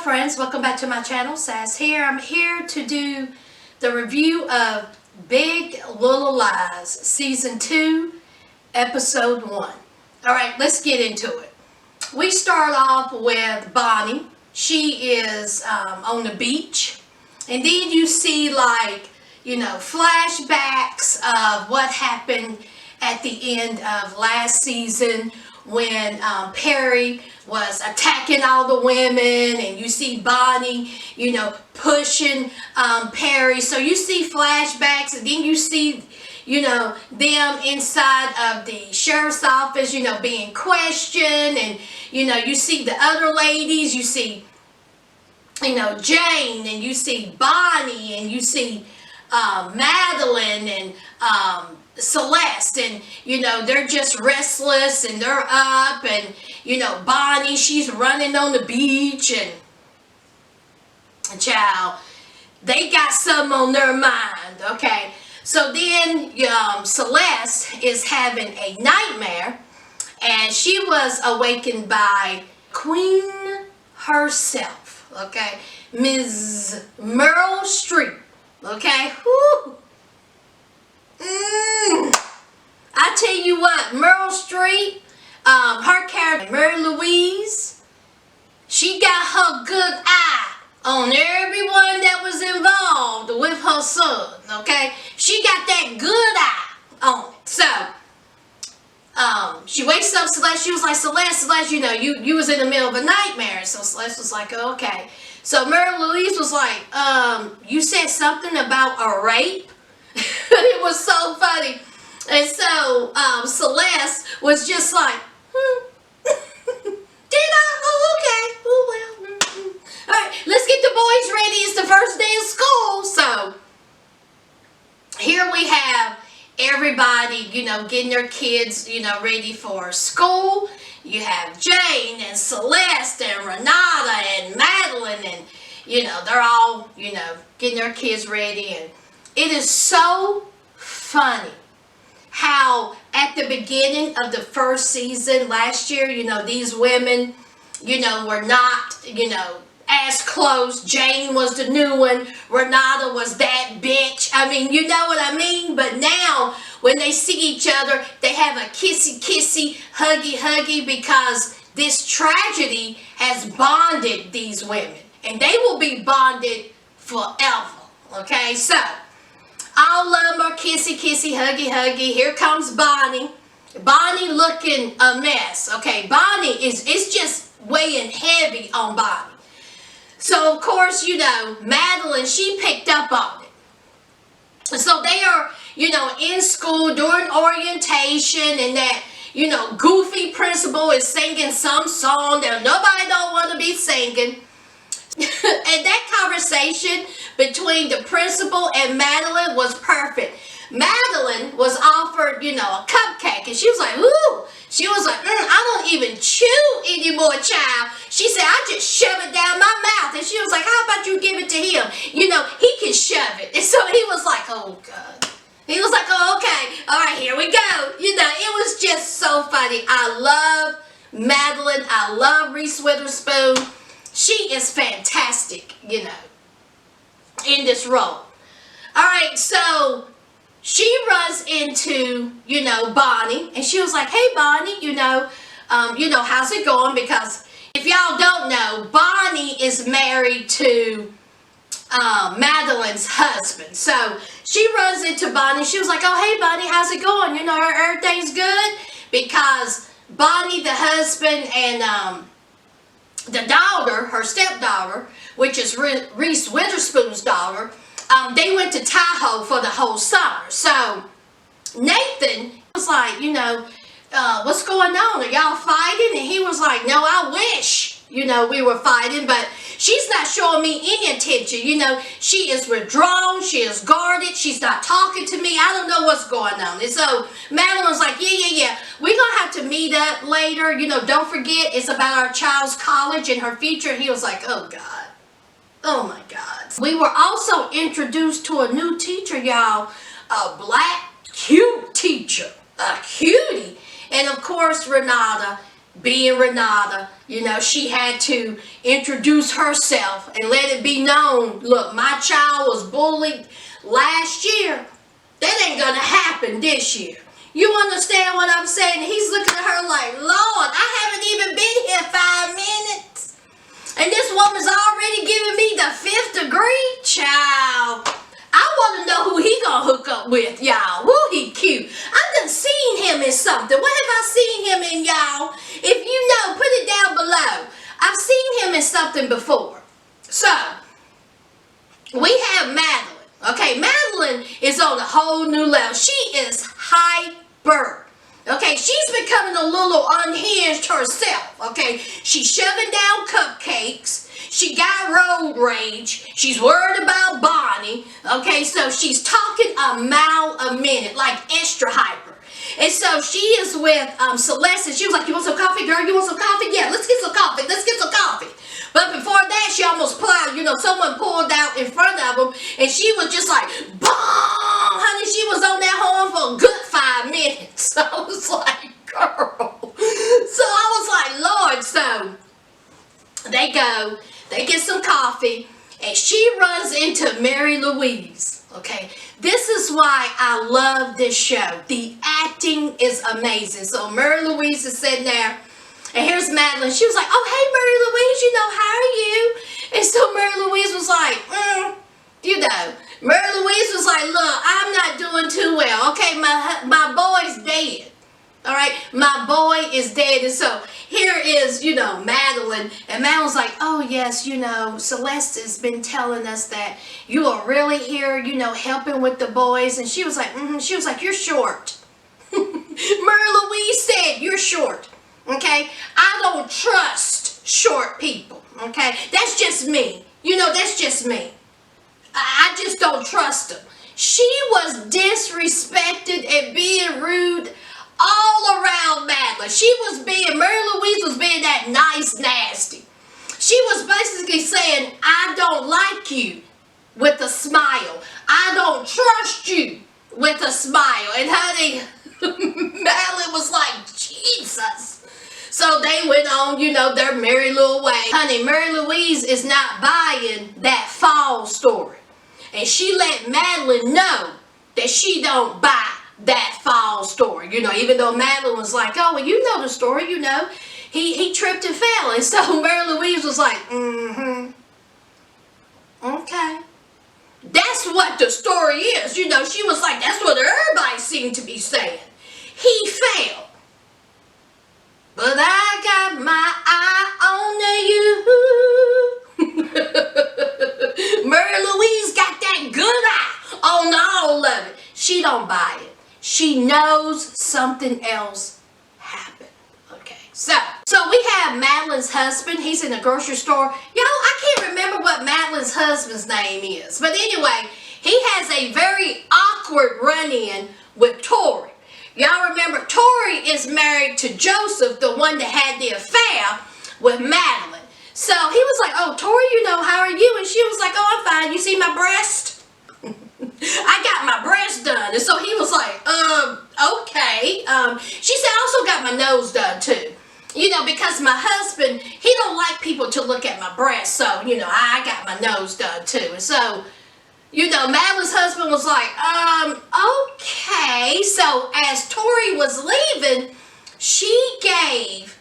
friends, welcome back to my channel. Sas here. I'm here to do the review of Big Little Lies Season 2 Episode 1. Alright, let's get into it. We start off with Bonnie. She is on the beach, and then you see flashbacks of what happened at the end of last season when Perry was attacking all the women, and you see Bonnie, pushing Perry. So you see flashbacks, and then you see, them inside of the sheriff's office, being questioned, and, you see the other ladies, you see, Jane, and you see Bonnie, and you see Madeline, and Celeste, and they're just restless, and they're up, and Bonnie, she's running on the beach, and child, they got something on their mind. Okay, so then Celeste is having a nightmare, and she was awakened by Queen herself. Okay, Ms. Meryl Streep. Okay, whoo. I tell you what, Meryl Streep, her character, Louise, she got her good eye on everyone that was involved with her son, okay? She got that good eye on it. So, she wakes up Celeste, she was like, Celeste, you was in the middle of a nightmare. So Celeste was like, oh, okay. So Mary Louise was like, you said something about a rape? It was so funny. And so Celeste was just like, did I? Oh, okay. Oh, well. All right, let's get the boys ready. It's the first day of school. So here we have everybody, getting their kids, ready for school. You have Jane and Celeste and Renata and Madeline, and, they're all, getting their kids ready. And it is so funny how at the beginning of the first season last year, these women, were not, as close. Jane was the new one. Renata was that bitch. I mean, you know what I mean? But now, when they see each other, they have a kissy, huggy, because this tragedy has bonded these women. And they will be bonded forever. Okay, so all of them are kissy, huggy. Here comes Bonnie. Bonnie looking a mess. Okay, Bonnie it's just weighing heavy on Bonnie. So, of course, Madeline, she picked up on it. So they are, in school during orientation, and that, goofy principal is singing some song that nobody don't want to be singing. And that conversation between the principal and Madeline was perfect. Madeline was offered, a cupcake, and she was like, ooh. She was like, I don't even chew anymore, child. She said, I just shove it down my mouth. And she was like, how about you give it to him? He can shove it. And so he was like, oh, God. He was like, oh, okay. All right, here we go. It was just so funny. I love Madeline. I love Reese Witherspoon. She is fantastic, in this role. All right, so she runs into, Bonnie, and she was like, hey, Bonnie, how's it going? Because if y'all don't know, Bonnie is married to Madeline's husband. So she runs into Bonnie. She was like, oh, hey, Bonnie, how's it going? Everything's good? Because Bonnie, the husband, and the daughter, her stepdaughter, which is Reese Witherspoon's daughter, they went to Tahoe for the whole summer. So Nathan was like, what's going on? Are y'all fighting? And he was like, no, I wish, we were fighting, but she's not showing me any attention. She is withdrawn. She is guarded. She's not talking to me. I don't know what's going on. And so Madeline was like, yeah. We're going to have to meet up later. Don't forget, it's about our child's college and her future. And he was like, oh, God. Oh, my God. We were also introduced to a new teacher, y'all. A black, cute teacher. A cutie. And, of course, Renata being Renata, you know, she had to introduce herself and let it be known, look, my child was bullied last year. That ain't gonna happen this year. You understand what I'm saying? He's looking at her like, Lord, I haven't even been here 5 minutes. And this woman's already giving me the 5th degree? Child, I want to know who he gonna hook up with, y'all. Woo, he cute. I done seen him in something. What have I seen him in, y'all? If you know, put it down below. I've seen him in something before. So, we have Madeline. Okay, Madeline is on a whole new level. She is hyper. Okay, she's becoming a little unhinged herself. Okay, she's shoving down cupcakes. She got road rage. She's worried about Bonnie. Okay, so she's talking a mile a minute, like extra hyper. And so she is with Celeste, and she was like, you want some coffee, girl? You want some coffee? Yeah, let's get some coffee. Let's get some coffee. But before that, she almost plowed, you know, someone pulled out in front of them, and she was just like, boom! Honey, she was on that horn for a good 5 minutes. So I was like, girl. So I was like, Lord. So they go, they get some coffee, and she runs into Mary Louise. Okay, this is why I love this show. The acting is amazing. So Mary Louise is sitting there, and here's Madeline. She was like, oh, hey, Mary Louise, you know, how are you? And so Mary Louise was like, you know. Mary Louise was like, look, I'm not doing too well. Okay, my boy's dead. All right, my boy is dead. And so here is, you know, Madeline. And Madeline's like, oh, yes, you know, Celeste has been telling us that you are really here, you know, helping with the boys. And she was like, she was like, you're short. Mary Louise said, you're short. Okay, I don't trust short people. Okay, that's just me. You know, that's just me. I just don't trust them. She was disrespected and being rude all around Madeline. She was being, Mary Louise was being that nice nasty. She was basically saying, I don't like you with a smile. I don't trust you with a smile. And honey, Madeline was like, Jesus. So they went on, you know, their merry little way. Honey, Mary Louise is not buying that fall story. And she let Madeline know that she don't buy that fall story. You know, even though Madeline was like, oh, well, you know the story, you know. He tripped and fell. And so Mary Louise was like, okay. That's what the story is. You know, she was like, that's what everybody seemed to be saying. He fell. But I got my eye on you. Mary Louise got that good eye on all of it. She don't buy it. She knows something else happened. Okay, so we have Madeline's husband. He's in the grocery store. Y'all, I can't remember what Madeline's husband's name is. But anyway, he has a very awkward run-in with Tori. Y'all remember, Tori is married to Joseph, the one that had the affair with Madeline. So he was like, oh, Tori, you know, how are you? And she was like, oh, I'm fine. You see my breast? I got my breast done. And so he was like, okay. She said, I also got my nose done too. You know, because my husband, he don't like people to look at my breast. So, you know, I got my nose done too. And so, you know, Madeline's husband was like, okay. So as Tori was leaving, she gave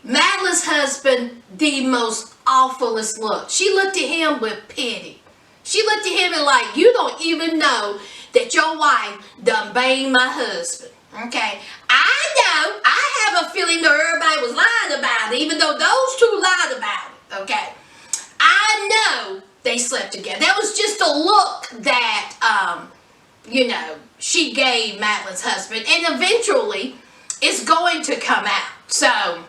Madeline's husband the most awfulest look. She looked at him with pity. She looked at him and like, you don't even know that your wife done banged my husband. Okay. I know. I have a feeling that everybody was lying about it, even though those two lied about it. Okay. I know they slept together. That was just a look that, you know, she gave Madeline's husband. And eventually, it's going to come out. So,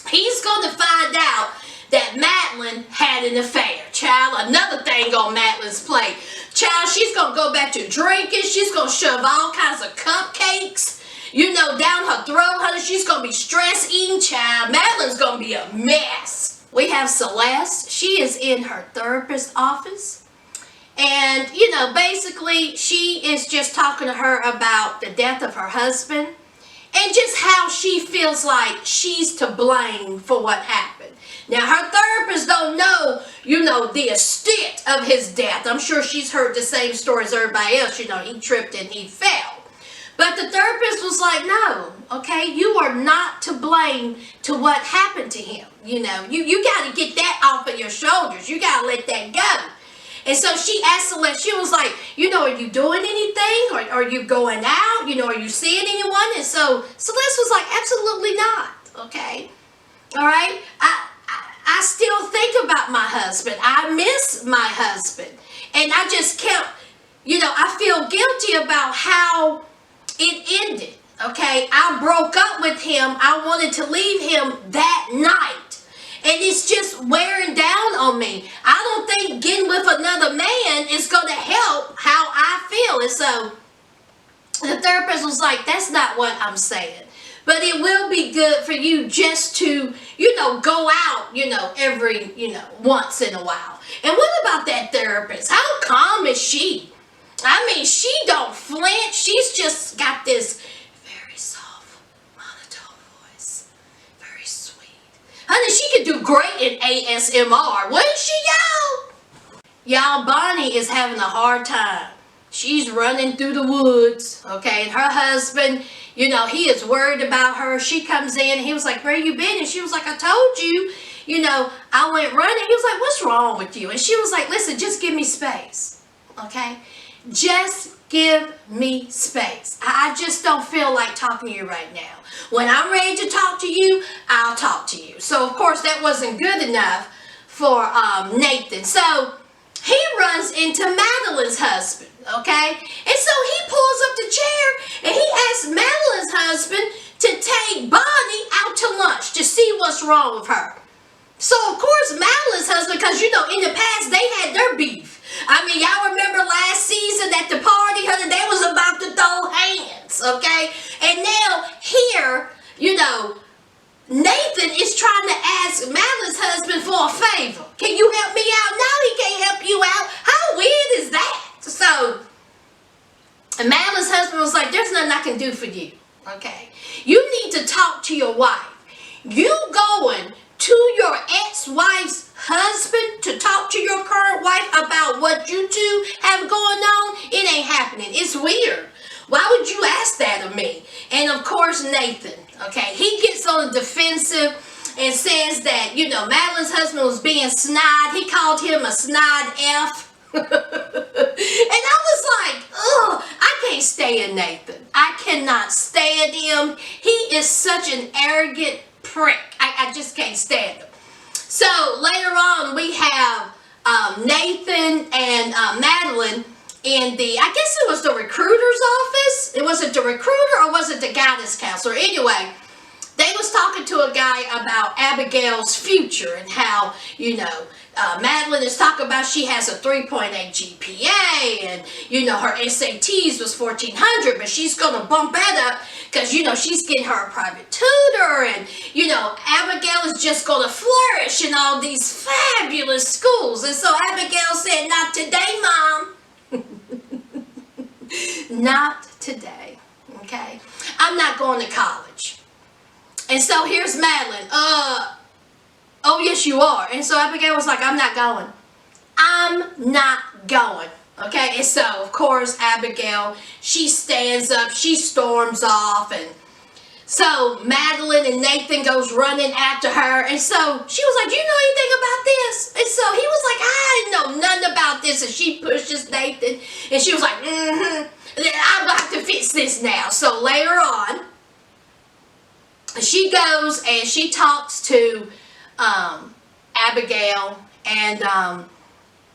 he's going to find out that Madeline had an affair. Child, another thing on Madeline's plate. Child, she's going to go back to drinking. She's going to shove all kinds of cupcakes, you know, down her throat. Honey, she's going to be stress eating. Child, Madeline's going to be a mess. We have Celeste. She is in her therapist's office. And, you know, basically, she is just talking to her about the death of her husband. and just how she feels like she's to blame for what happened. Now, her therapist don't know, the extent of his death. I'm sure she's heard the same story as everybody else. He tripped and he fell. But the therapist was like, no, okay, you are not to blame to what happened to him. You got to get that off of your shoulders. You got to let that go. And so she asked Celeste, she was like, are you doing anything? Or are you going out? Are you seeing anyone? And so Celeste was like, absolutely not, okay? All right? I still think about my husband. I miss my husband. And I just kept, I feel guilty about how it ended, okay? I broke up with him. I wanted to leave him that night. And it's just wearing down on me. I don't think getting with another man is going to help how I feel. And so the therapist was like, that's not what I'm saying. But it will be good for you just to, go out, every, once in a while. And what about that therapist? How calm is she? I mean, she don't flinch. She's just got this very soft, monotone voice. Very sweet. Honey, she could do great in ASMR. Wouldn't she, y'all? Y'all, Bonnie is having a hard time. She's running through the woods, okay? And her husband, he is worried about her. She comes in, and he was like, where you been? And she was like, I told you, I went running. He was like, what's wrong with you? And she was like, listen, just give me space, okay? Just give me space. I just don't feel like talking to you right now. When I'm ready to talk to you, I'll talk to you. So, of course, that wasn't good enough for Nathan. So, he runs into Madeline's husband, okay? And so he pulls up the chair and he asks Madeline's husband to take Bonnie out to lunch to see what's wrong with her. So, of course, Madeline's husband, because, in the past, they had their beef. I mean, y'all remember last season at the party, honey, they was about to throw hands, okay? And now here, Nathan is trying to ask Madeline's husband for a favor. Can you help me out? No, he can't help you out. How weird is that? So, and Madeline's husband was like, there's nothing I can do for you, okay? You need to talk to your wife. You going to your ex-wife's husband to talk to your current wife about what you two have going on? It ain't happening. It's weird. Why would you ask that of me? And of course, Nathan, okay, he gets on the defensive and says that, Madeline's husband was being snide. He called him a snide F. And I was like, ugh, I can't stand Nathan. I cannot stand him. He is such an arrogant prick. I just can't stand him. So later on, we have Nathan and Madeline in I guess it was the recruiter's office. It wasn't the recruiter, or was it the guidance counselor? Anyway, they was talking to a guy about Abigail's future and how, Madeline is talking about she has a 3.8 GPA and, her SATs was 1,400, but she's going to bump that up because, she's getting her a private tutor and, Abigail is just going to flourish in all these fabulous schools. And so Abigail said, not today, Mom. Not today, okay? I'm not going to college. And so here's Madeline. Oh, yes, you are. And so Abigail was like, I'm not going. I'm not going. Okay? And so, of course, Abigail, she stands up. She storms off. And so Madeline and Nathan goes running after her. And so she was like, do you know anything about this? And so he was like, I know nothing about this. And she pushes Nathan. And she was like, I'm going to have to fix this now. So later on, she goes and she talks to Abigail, and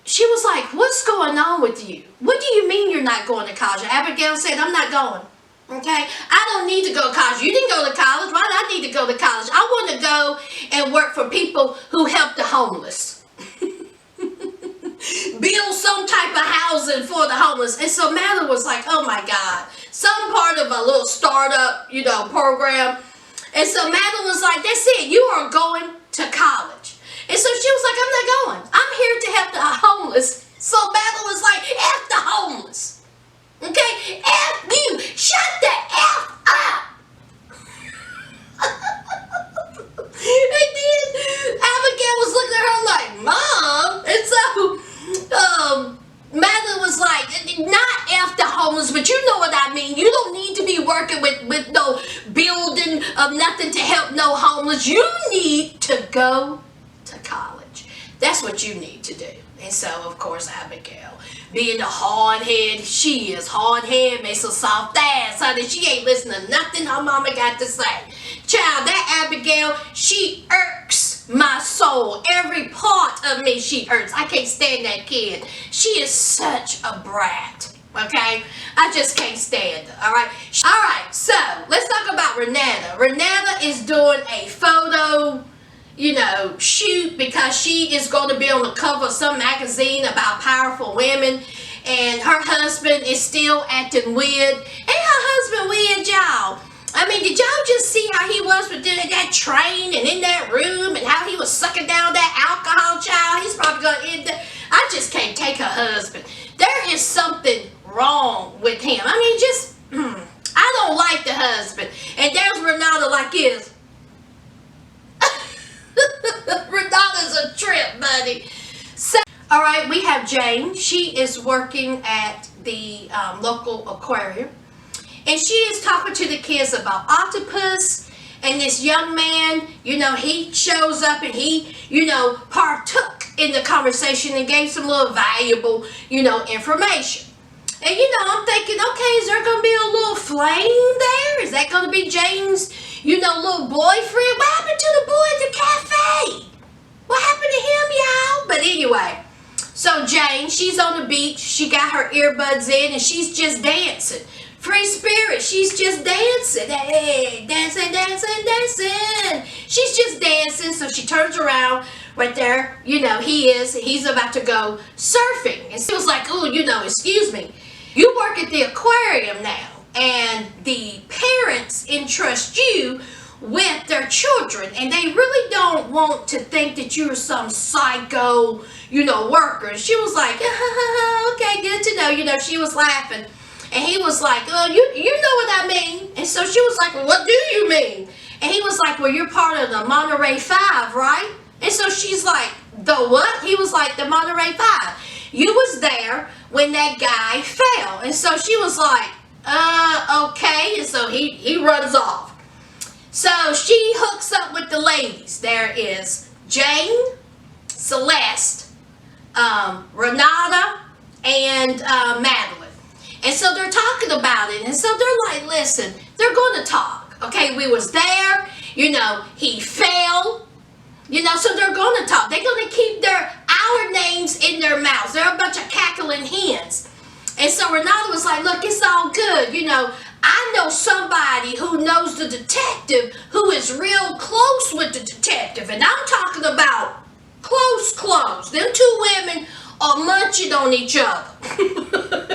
she was like, what's going on with you? What do you mean you're not going to college? Abigail said, I'm not going. Okay? I don't need to go to college. You didn't go to college. Why do I need to go to college? I want to go and work for people who help the homeless. Build some type of housing for the homeless. And so Madeline was like, oh my God. Some part of a little startup, program. And so Madeline was like, that's it. You are going to college. And so she was like, I'm not going. I'm here to help the homeless. So Madeline was like, F the homeless. Okay? F you. Shut the F up. with no building of nothing to help no homeless. You need to go to college. That's what you need to do. And so, of course, Abigail, being the hard head she is, hard head makes a soft ass, honey. She ain't listening to nothing her mama got to say. Child, that Abigail, she irks my soul. Every part of me she irks. I can't stand that kid. She is such a brat. Okay? I just can't stand her. Alright? Alright, so let's talk about Renata. Renata is doing a photo, shoot, because she is going to be on the cover of some magazine about powerful women. And her husband is still acting weird. Ain't her husband weird, y'all? I mean, did y'all just see how he was with that train and in that room and how he was sucking down that alcohol, child? He's probably going to end up. I just can't take her husband. There is something wrong with him. I mean, I don't like the husband. And there's Renata like this. Renata's a trip, buddy. So, all right, we have Jane. She is working at the local aquarium. And she is talking to the kids about octopus. And this young man, he shows up and he, partook in the conversation and gave some little valuable, information. And, I'm thinking, okay, is there going to be a little flame there? Is that going to be Jane's, little boyfriend? What happened to the boy at the cafe? What happened to him, y'all? But anyway, so Jane, she's on the beach. She got her earbuds in and she's just dancing. Free spirit, she's just dancing. Hey, dancing, dancing, dancing. She's just dancing, so she turns around right there. He's about to go surfing. And she was like, oh, excuse me. You work at the aquarium now, and the parents entrust you with their children, and they really don't want to think that you're some psycho, worker. And she was like, okay, good to know. She was laughing. And he was like, oh, you know what I mean. And so she was like, well, what do you mean? And he was like, well, you're part of the Monterey 5, right? And so she's like, the what? He was like, the Monterey 5. You was there when that guy fell. And so she was like, okay. And so he runs off. So she hooks up with the ladies. There is Jane, Celeste, Renata, and Madeline. And so they're talking about it. And so they're like, listen, they're going to talk. Okay, we was there. He fell. So they're going to talk. They're going to keep our names in their mouths. They're a bunch of cackling hens. And so Renata was like, look, it's all good. I know somebody who knows the detective who is real close with the detective. And I'm talking about close. Them two women are munching on each other.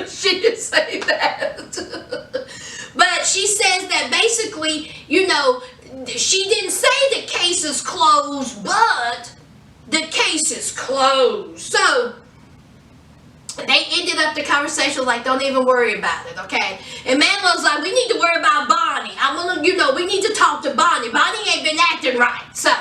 She didn't say that. But she says that basically, she didn't say the case is closed, but the case is closed. So they ended up the conversation like, don't even worry about it, okay? And Madeline's like, we need to worry about Bonnie. We need to talk to Bonnie. Bonnie ain't been acting right. So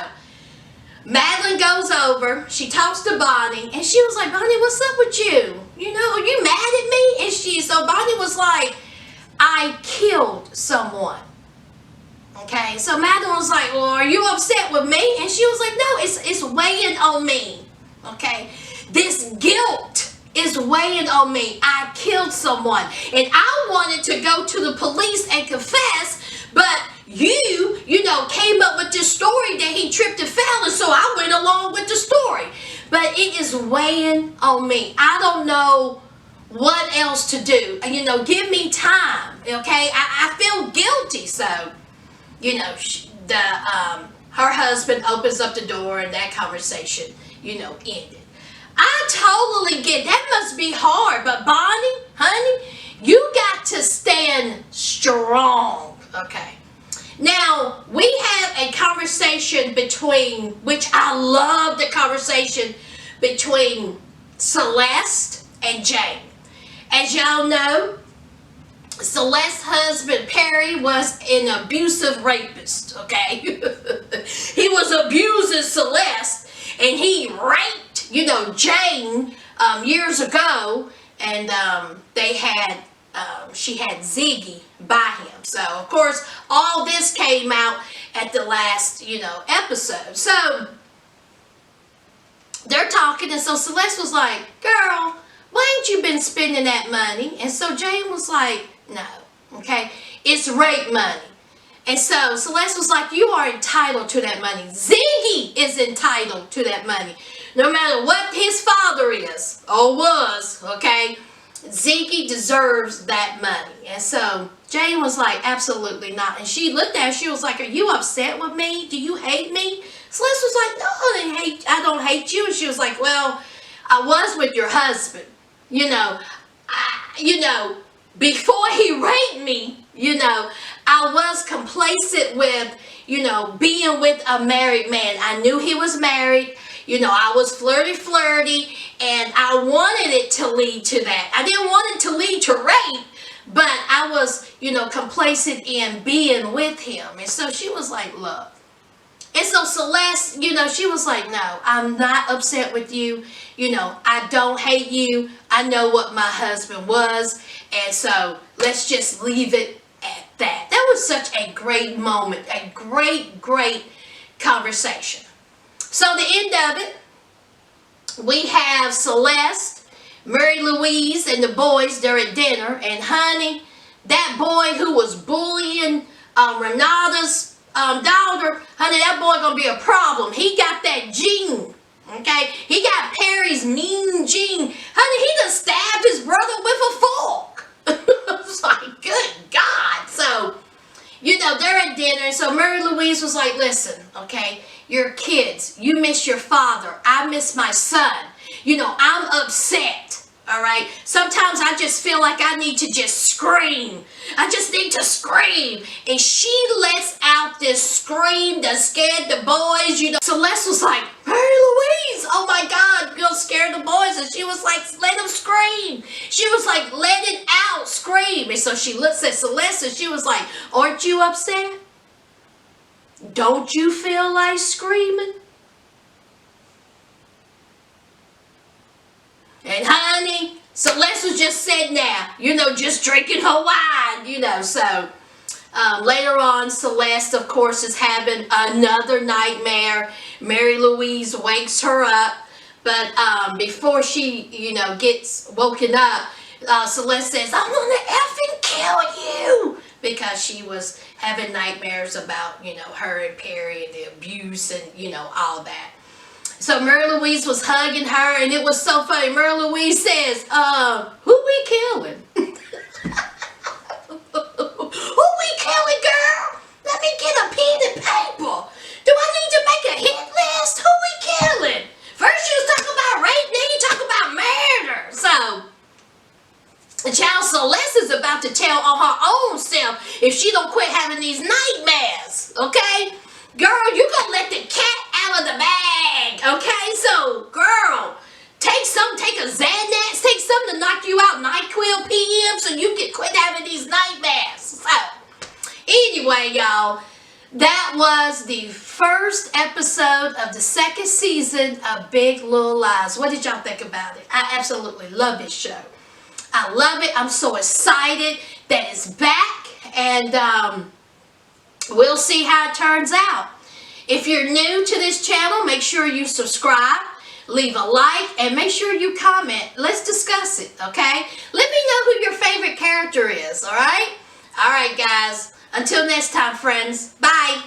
Madeline goes over, she talks to Bonnie, and she was like, Bonnie, what's up with you? Are you mad at me? And so Bonnie was like, I killed someone. Okay, so Madeline was like, well, are you upset with me? And she was like, no, it's weighing on me. Okay, this guilt is weighing on me. I killed someone. And I wanted to go to the police and confess, but you came up with this story that he tripped and fell, and so I went along with the story. But it is weighing on me. I don't know what else to do. Give me time, okay? I feel guilty, so, her husband opens up the door, and that conversation, ended. I totally get that must be hard, but Bonnie, honey, you got to stand strong, okay? Now, we have a conversation which I love the conversation between Celeste and Jane. As y'all know, Celeste's husband, Perry, was an abusive rapist, okay? He was abusing Celeste, and he raped, Jane years ago, and she had Ziggy by him. So, of course, all this came out at the last, episode. So, they're talking, and so Celeste was like, girl, why ain't you been spending that money? And so Jane was like, no, okay, it's rape money. And so Celeste was like, you are entitled to that money. Ziggy is entitled to that money. No matter what his father is, or was, okay, Ziggy deserves that money. And so Jane was like, absolutely not. And she looked at her, she was like, are you upset with me? Do you hate me? Celeste was like, no, I don't hate you. And she was like, well, I was with your husband. Before he raped me, I was complacent with, being with a married man. I knew he was married. I was flirty, and I wanted it to lead to that. I didn't want it to lead to rape, but I was, complacent in being with him. And so she was like, look. And so Celeste, she was like, no, I'm not upset with you. I don't hate you. I know what my husband was. And so let's just leave it at that. That was such a great moment, a great, great conversation. So the end of it, we have Celeste, Mary Louise, and the boys. They're at dinner. And honey, that boy who was bullying Renata's daughter, honey, that boy gonna be a problem. He got that gene, okay? He got Perry's mean gene. Honey, he done stabbed his brother with a fork. It's like, good God. So, they're at dinner. So Mary Louise was like, listen, okay, you're kids. You miss your father. I miss my son. I'm upset. All right. Sometimes I just feel like I need to just scream. I just need to scream. And she lets out this scream that scared the boys. Celeste was like, Mary Louise, oh my God, you'll scare the boys. And she was like, let them scream. She was like, let it out, scream. And so she looks at Celeste and she was like, aren't you upset? Don't you feel like screaming? And honey, Celeste was just sitting there, just drinking her wine, So later on, Celeste, of course, is having another nightmare. Mary Louise wakes her up. But before she, gets woken up, Celeste says, I'm going to effing kill you. Because she was having nightmares about, her and Perry and the abuse and, all that. So Mary Louise was hugging her, and it was so funny. Mary Louise says, who we killing? Who we killing, girl? Let me get a pen and paper. Do I need to make a hit list? Who we killing? First you was talking about rape, then you talk about murder. So, the child Celeste is about to tell on her own self if she don't quit having these nightmares, okay? Girl, you gonna let the cat out of the bag, okay? So, girl, take a Xanax, take something to knock you out, NyQuil PM, so you can quit having these nightmares. So, anyway, y'all, that was the first episode of the second season of Big Little Lies. What did y'all think about it? I absolutely love this show. I love it. I'm so excited that it's back, and we'll see how it turns out. If you're new to this channel, make sure you subscribe, leave a like, and make sure you comment. Let's discuss it, okay? Let me know who your favorite character is, all right? All right, guys. Until next time, friends. Bye.